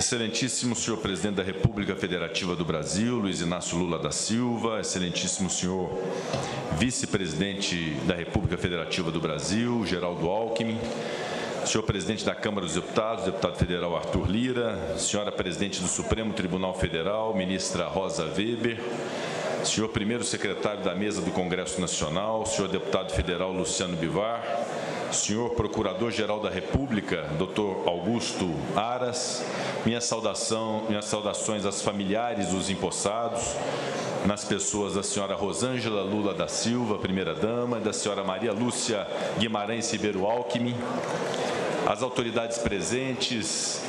Excelentíssimo senhor Presidente da República Federativa do Brasil, Luiz Inácio Lula da Silva, excelentíssimo senhor Vice-Presidente da República Federativa do Brasil, Geraldo Alckmin, senhor Presidente da Câmara dos Deputados, deputado federal Arthur Lira, senhora Presidente do Supremo Tribunal Federal, ministra Rosa Weber, senhor Primeiro Secretário da Mesa do Congresso Nacional, senhor Deputado Federal Luciano Bivar, senhor Procurador-Geral da República, doutor Augusto Aras, minhas saudações aos familiares dos empossados, nas pessoas da senhora Rosângela Lula da Silva, primeira-dama, e da senhora Maria Lúcia Guimarães Ribeiro Alckmin, as autoridades presentes,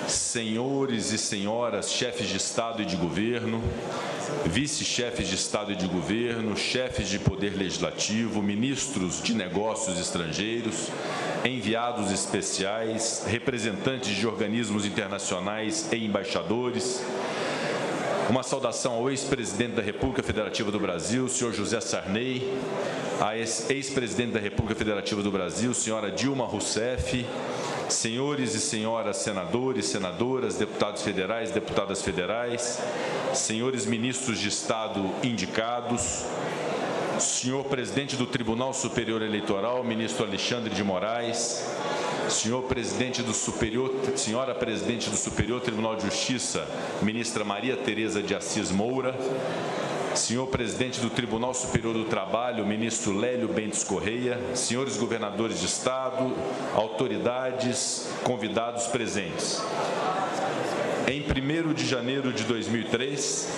senhores e senhoras, chefes de Estado e de Governo, vice-chefes de Estado e de Governo, chefes de Poder Legislativo, ministros de Negócios Estrangeiros, enviados especiais, representantes de organismos internacionais e embaixadores. Uma saudação ao ex-presidente da República Federativa do Brasil, senhor José Sarney, a ex-presidente da República Federativa do Brasil, senhora Dilma Rousseff, senhores e senhoras senadores, senadoras, deputados federais, deputadas federais, senhores ministros de Estado indicados, senhor presidente do Tribunal Superior Eleitoral, ministro Alexandre de Moraes, senhora presidente do Superior Tribunal de Justiça, ministra Maria Tereza de Assis Moura, senhor presidente do Tribunal Superior do Trabalho, ministro Lélio Bentes Correia, senhores governadores de Estado, autoridades, convidados presentes. Em 1º de janeiro de 2003,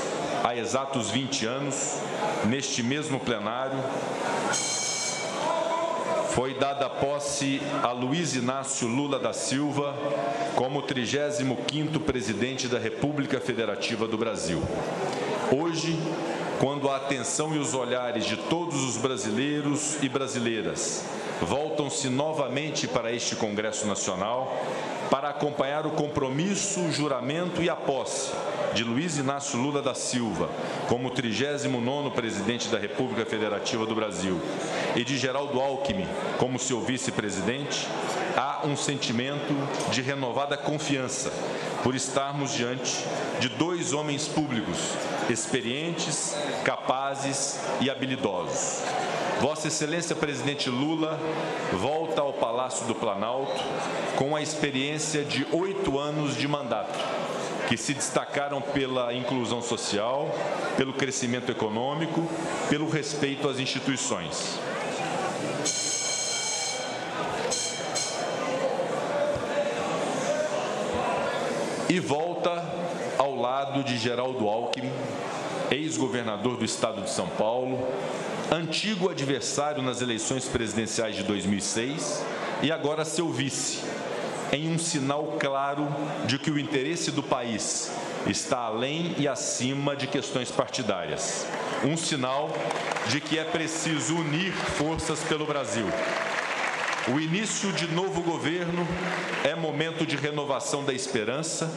há exatos 20 anos, neste mesmo plenário, foi dada posse a Luiz Inácio Lula da Silva como 35º Presidente da República Federativa do Brasil. Hoje, quando a atenção e os olhares de todos os brasileiros e brasileiras voltam-se novamente para este Congresso Nacional, para acompanhar o compromisso, o juramento e a posse de Luiz Inácio Lula da Silva como 39º Presidente da República Federativa do Brasil e de Geraldo Alckmin como seu vice-presidente, há um sentimento de renovada confiança por estarmos diante de dois homens públicos experientes, capazes e habilidosos. Vossa Excelência Presidente Lula volta ao Palácio do Planalto com a experiência de 8 anos de mandato, que se destacaram pela inclusão social, pelo crescimento econômico, pelo respeito às instituições. E volta ao lado de Geraldo Alckmin, ex-governador do Estado de São Paulo, antigo adversário nas eleições presidenciais de 2006 e agora seu vice, em um sinal claro de que o interesse do país está além e acima de questões partidárias. Um sinal de que é preciso unir forças pelo Brasil. O início de novo governo é momento de renovação da esperança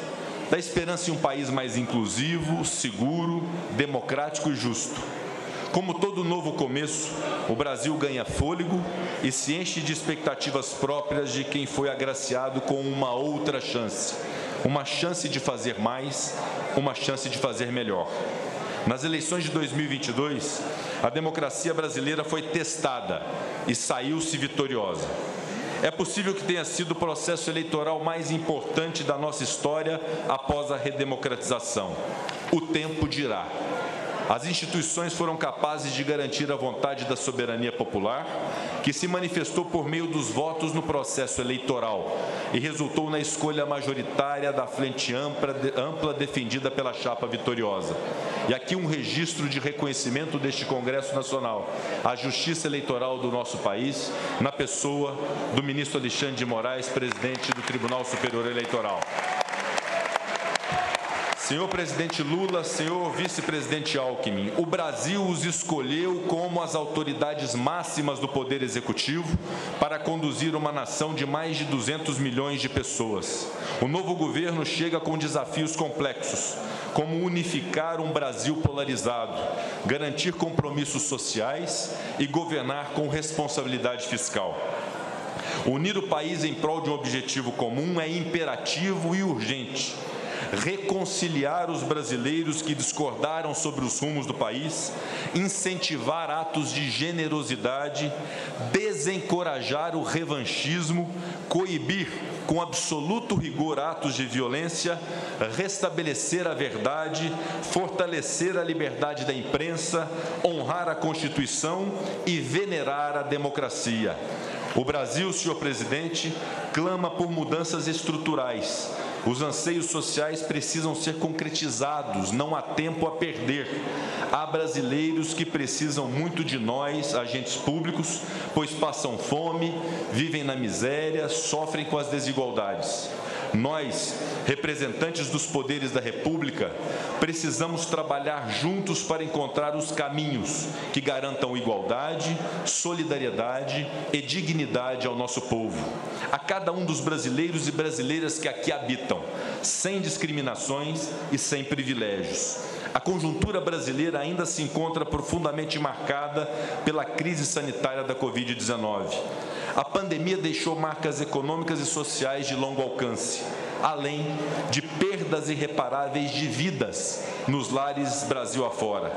em um país mais inclusivo, seguro, democrático e justo. Como todo novo começo, o Brasil ganha fôlego e se enche de expectativas próprias de quem foi agraciado com uma outra chance. Uma chance de fazer mais, uma chance de fazer melhor. Nas eleições de 2022, a democracia brasileira foi testada e saiu-se vitoriosa. É possível que tenha sido o processo eleitoral mais importante da nossa história após a redemocratização. O tempo dirá. As instituições foram capazes de garantir a vontade da soberania popular, que se manifestou por meio dos votos no processo eleitoral e resultou na escolha majoritária da frente ampla defendida pela chapa vitoriosa. E aqui um registro de reconhecimento deste Congresso Nacional à justiça eleitoral do nosso país, na pessoa do ministro Alexandre de Moraes, presidente do Tribunal Superior Eleitoral. Senhor Presidente Lula, senhor Vice-Presidente Alckmin, o Brasil os escolheu como as autoridades máximas do Poder Executivo para conduzir uma nação de mais de 200 milhões de pessoas. O novo governo chega com desafios complexos, como unificar um Brasil polarizado, garantir compromissos sociais e governar com responsabilidade fiscal. Unir o país em prol de um objetivo comum é imperativo e urgente. reconciliar os brasileiros que discordaram sobre os rumos do país, incentivar atos de generosidade, desencorajar o revanchismo, coibir com absoluto rigor atos de violência, restabelecer a verdade, fortalecer a liberdade da imprensa, honrar a Constituição e venerar a democracia. O Brasil, senhor presidente, clama por mudanças estruturais. Os anseios sociais precisam ser concretizados, não há tempo a perder. Há brasileiros que precisam muito de nós, agentes públicos, pois passam fome, vivem na miséria, sofrem com as desigualdades. Nós, representantes dos poderes da República, precisamos trabalhar juntos para encontrar os caminhos que garantam igualdade, solidariedade e dignidade ao nosso povo, a cada um dos brasileiros e brasileiras que aqui habitam, sem discriminações e sem privilégios. A conjuntura brasileira ainda se encontra profundamente marcada pela crise sanitária da Covid-19. A pandemia deixou marcas econômicas e sociais de longo alcance, além de perdas irreparáveis de vidas nos lares Brasil afora.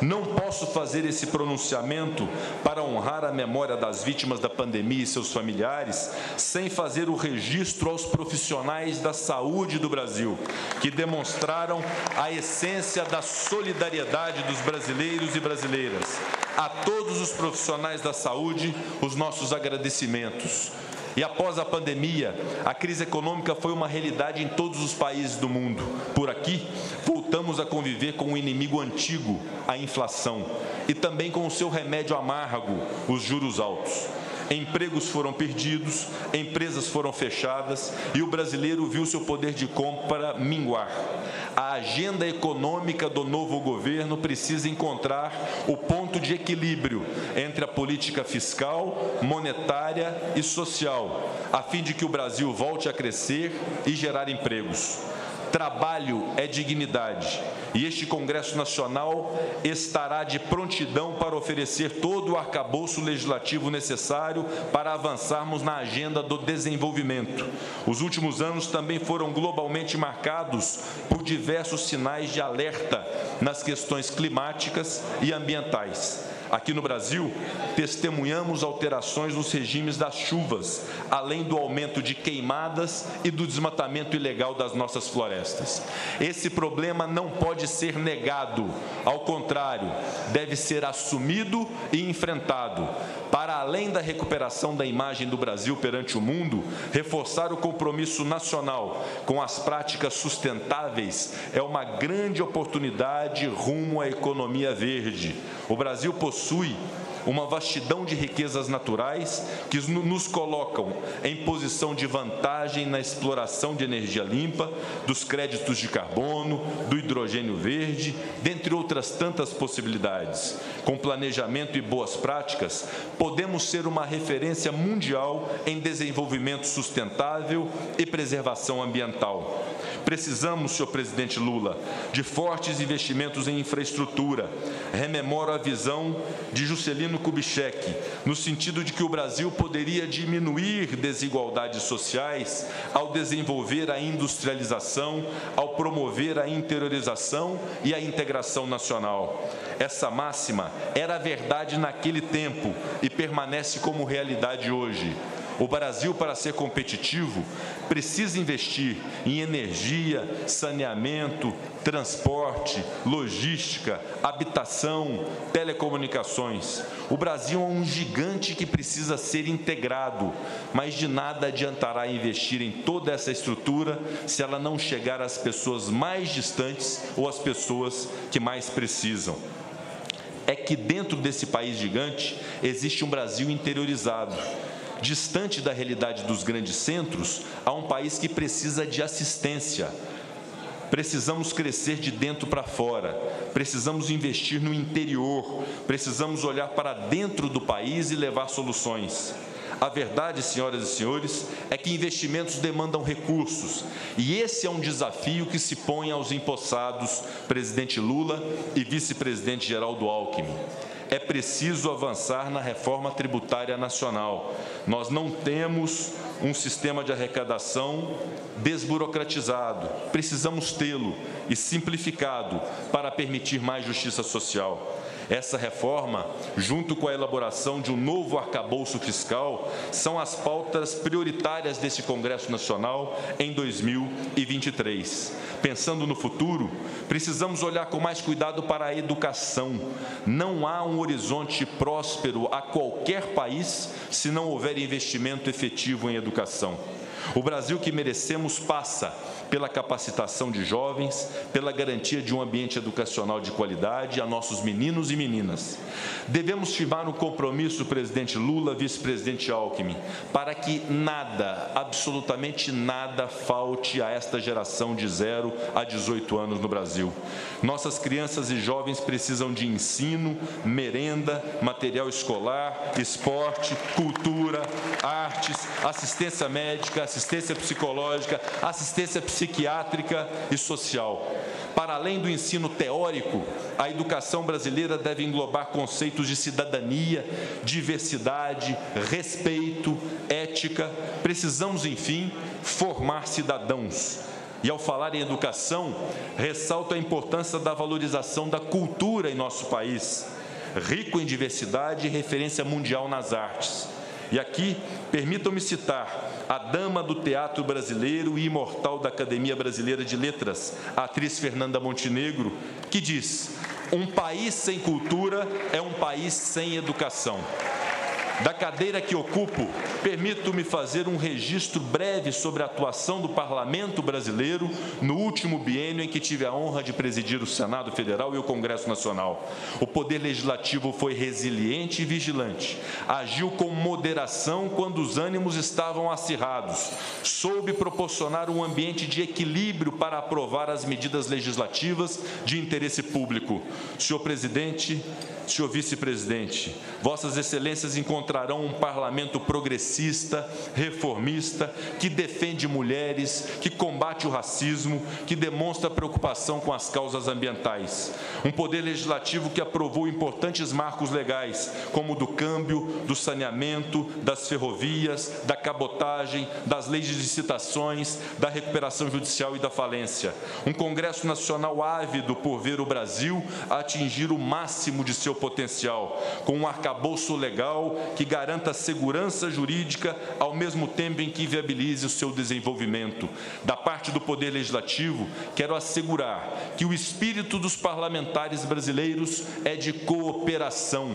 Não posso fazer esse pronunciamento para honrar a memória das vítimas da pandemia e seus familiares sem fazer o registro aos profissionais da saúde do Brasil, que demonstraram a essência da solidariedade dos brasileiros e brasileiras. A todos os profissionais da saúde, os nossos agradecimentos. E após a pandemia, a crise econômica foi uma realidade em todos os países do mundo. Por aqui, voltamos a conviver com um inimigo antigo, a inflação, e também com o seu remédio amargo, os juros altos. Empregos foram perdidos, empresas foram fechadas e o brasileiro viu seu poder de compra minguar. A agenda econômica do novo governo precisa encontrar o ponto de equilíbrio entre a política fiscal, monetária e social, a fim de que o Brasil volte a crescer e gerar empregos. Trabalho é dignidade, e este Congresso Nacional estará de prontidão para oferecer todo o arcabouço legislativo necessário para avançarmos na agenda do desenvolvimento. Os últimos anos também foram globalmente marcados por diversos sinais de alerta nas questões climáticas e ambientais. Aqui no Brasil, testemunhamos alterações nos regimes das chuvas, além do aumento de queimadas e do desmatamento ilegal das nossas florestas. Esse problema não pode ser negado, ao contrário, deve ser assumido e enfrentado. Para além da recuperação da imagem do Brasil perante o mundo, reforçar o compromisso nacional com as práticas sustentáveis é uma grande oportunidade rumo à economia verde. O Brasil possui uma vastidão de riquezas naturais que nos colocam em posição de vantagem na exploração de energia limpa, dos créditos de carbono, do hidrogênio verde, dentre outras tantas possibilidades. Com planejamento e boas práticas, podemos ser uma referência mundial em desenvolvimento sustentável e preservação ambiental. Precisamos, senhor presidente Lula, de fortes investimentos em infraestrutura. Rememoro a visão de Juscelino Kubitschek, no sentido de que o Brasil poderia diminuir desigualdades sociais ao desenvolver a industrialização, ao promover a interiorização e a integração nacional. Essa máxima era verdade naquele tempo e permanece como realidade hoje. O Brasil, para ser competitivo, precisa investir em energia, saneamento, transporte, logística, habitação, telecomunicações. O Brasil é um gigante que precisa ser integrado, mas de nada adiantará investir em toda essa estrutura se ela não chegar às pessoas mais distantes ou às pessoas que mais precisam. É que dentro desse país gigante existe um Brasil interiorizado. Distante da realidade dos grandes centros, há um país que precisa de assistência. Precisamos crescer de dentro para fora, precisamos investir no interior, precisamos olhar para dentro do país e levar soluções. A verdade, senhoras e senhores, é que investimentos demandam recursos, e esse é um desafio que se põe aos empossados presidente Lula e vice-presidente Geraldo Alckmin. É preciso avançar na reforma tributária nacional. Nós não temos um sistema de arrecadação desburocratizado. Precisamos tê-lo e simplificado para permitir mais justiça social. Essa reforma, junto com a elaboração de um novo arcabouço fiscal, são as pautas prioritárias desse Congresso Nacional em 2023. Pensando no futuro, precisamos olhar com mais cuidado para a educação. Não há um horizonte próspero a qualquer país se não houver investimento efetivo em educação. O Brasil que merecemos passa pela capacitação de jovens, pela garantia de um ambiente educacional de qualidade a nossos meninos e meninas. Devemos firmar um compromisso, presidente Lula, vice-presidente Alckmin, para que nada, absolutamente nada, falte a esta geração de 0 a 18 anos no Brasil. Nossas crianças e jovens precisam de ensino, merenda, material escolar, esporte, cultura, artes, assistência médica, assistência psicológica, assistência psiquiátrica e social. Para além do ensino teórico, a educação brasileira deve englobar conceitos de cidadania, diversidade, respeito, ética. Precisamos, enfim, formar cidadãos. E, ao falar em educação, ressalto a importância da valorização da cultura em nosso país, rico em diversidade e referência mundial nas artes. E aqui, permitam-me citar a dama do teatro brasileiro e imortal da Academia Brasileira de Letras, a atriz Fernanda Montenegro, que diz: um país sem cultura é um país sem educação. Da cadeira que ocupo, permito-me fazer um registro breve sobre a atuação do Parlamento brasileiro no último biênio em que tive a honra de presidir o Senado Federal e o Congresso Nacional. O Poder Legislativo foi resiliente e vigilante, agiu com moderação quando os ânimos estavam acirrados, soube proporcionar um ambiente de equilíbrio para aprovar as medidas legislativas de interesse público. Senhor presidente, senhor vice-presidente, vossas excelências encontrarão um parlamento progressista, reformista, que defende mulheres, que combate o racismo, que demonstra preocupação com as causas ambientais. Um poder legislativo que aprovou importantes marcos legais, como o do câmbio, do saneamento, das ferrovias, da cabotagem, das leis de licitações, da recuperação judicial e da falência. Um Congresso Nacional ávido por ver o Brasil atingir o máximo de seu potencial, com um arcabouço legal que garanta segurança jurídica ao mesmo tempo em que viabilize o seu desenvolvimento. Da parte do Poder Legislativo, quero assegurar que o espírito dos parlamentares brasileiros é de cooperação.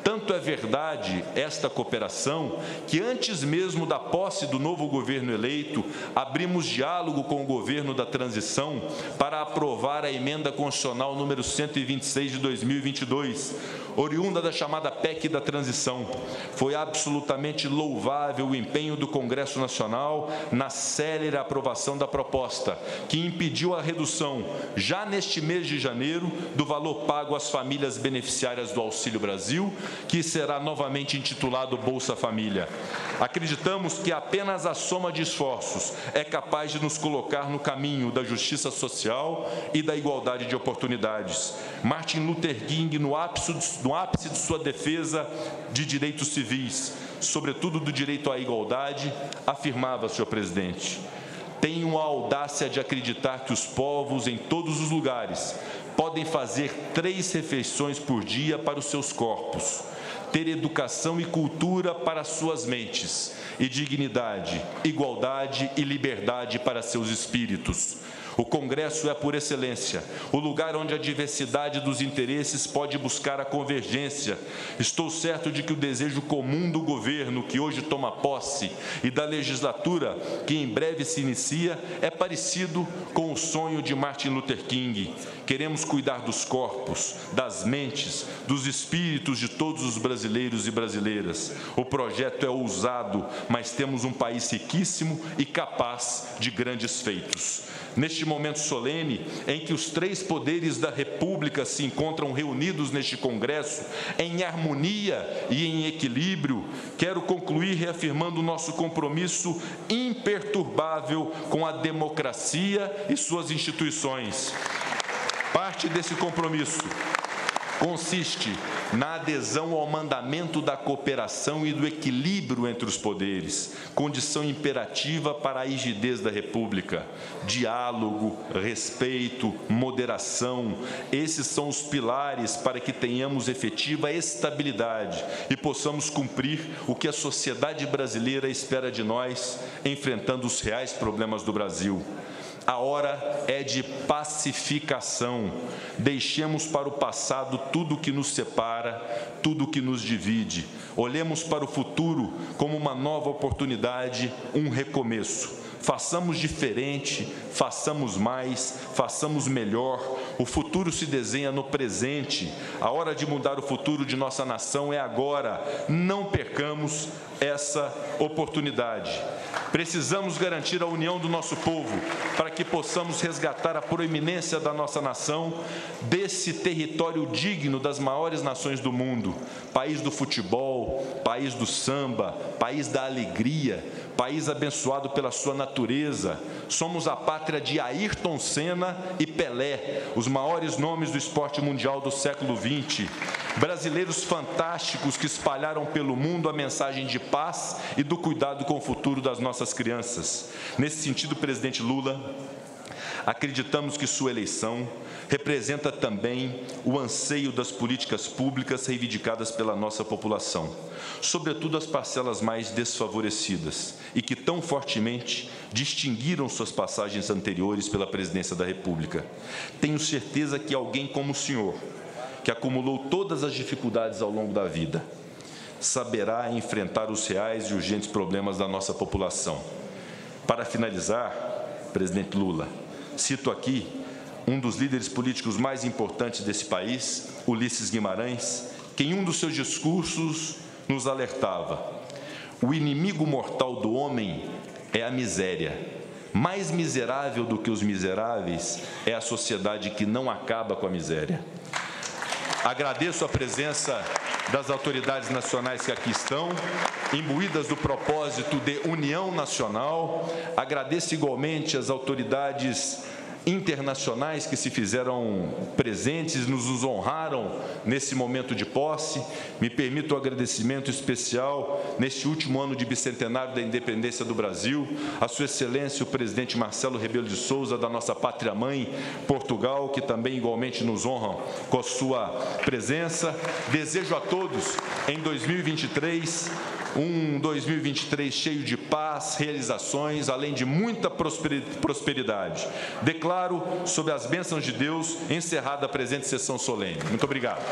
Tanto é verdade esta cooperação que, antes mesmo da posse do novo governo eleito, abrimos diálogo com o governo da transição para aprovar a emenda constitucional número 126 de 2022, oriunda da chamada PEC da transição. Foi absolutamente louvável o empenho do Congresso Nacional na célere aprovação da proposta, que impediu a redução, já neste mês de janeiro, do valor pago às famílias beneficiárias do Auxílio Brasil, que será novamente intitulado Bolsa Família. Acreditamos que apenas a soma de esforços é capaz de nos colocar no caminho da justiça social e da igualdade de oportunidades. Martin Luther King, no ápice de sua defesa de direitos civis, sobretudo do direito à igualdade, afirmava, senhor presidente: tenho a audácia de acreditar que os povos, em todos os lugares, podem fazer 3 refeições por dia para os seus corpos, ter educação e cultura para suas mentes, e dignidade, igualdade e liberdade para seus espíritos. O Congresso é, por excelência, o lugar onde a diversidade dos interesses pode buscar a convergência. Estou certo de que o desejo comum do governo, que hoje toma posse, e da legislatura, que em breve se inicia, é parecido com o sonho de Martin Luther King. Queremos cuidar dos corpos, das mentes, dos espíritos de todos os brasileiros e brasileiras. O projeto é ousado, mas temos um país riquíssimo e capaz de grandes feitos. Neste momento solene, em que os 3 poderes da República se encontram reunidos neste Congresso, em harmonia e em equilíbrio, quero concluir reafirmando o nosso compromisso imperturbável com a democracia e suas instituições. Parte desse compromisso consiste na adesão ao mandamento da cooperação e do equilíbrio entre os poderes, condição imperativa para a rigidez da República. Diálogo, respeito, moderação, esses são os pilares para que tenhamos efetiva estabilidade e possamos cumprir o que a sociedade brasileira espera de nós, enfrentando os reais problemas do Brasil. A hora é de pacificação. Deixemos para o passado tudo o que nos separa, tudo o que nos divide. Olhemos para o futuro como uma nova oportunidade, um recomeço. Façamos diferente, façamos mais, façamos melhor. O futuro se desenha no presente. A hora de mudar o futuro de nossa nação é agora. Não percamos essa oportunidade. Precisamos garantir a união do nosso povo para que possamos resgatar a proeminência da nossa nação desse território digno das maiores nações do mundo. País do futebol, país do samba, país da alegria, país abençoado pela sua natureza. Somos a pátria de Ayrton Senna e Pelé, os maiores nomes do esporte mundial do século XX. Brasileiros fantásticos que espalharam pelo mundo a mensagem de paz e do cuidado com o futuro das nossas crianças. Nesse sentido, presidente Lula, acreditamos que sua eleição representa também o anseio das políticas públicas reivindicadas pela nossa população, sobretudo as parcelas mais desfavorecidas e que tão fortemente distinguiram suas passagens anteriores pela presidência da República. Tenho certeza que alguém como o senhor, que acumulou todas as dificuldades ao longo da vida, saberá enfrentar os reais e urgentes problemas da nossa população. Para finalizar, presidente Lula, cito aqui um dos líderes políticos mais importantes desse país, Ulisses Guimarães, que em um dos seus discursos nos alertava: o inimigo mortal do homem é a miséria. Mais miserável do que os miseráveis é a sociedade que não acaba com a miséria. Agradeço a presença das autoridades nacionais que aqui estão, imbuídas do propósito de união nacional. Agradeço igualmente as autoridades internacionais que se fizeram presentes, nos honraram nesse momento de posse. Me permito um agradecimento especial neste último ano de bicentenário da independência do Brasil, a Sua Excelência o presidente Marcelo Rebelo de Sousa, da nossa pátria-mãe, Portugal, que também igualmente nos honram com a sua presença. Desejo a todos, em 2023, um 2023 cheio de paz, realizações, além de muita prosperidade. Declaro, sob as bênçãos de Deus, encerrada a presente sessão solene. Muito obrigado.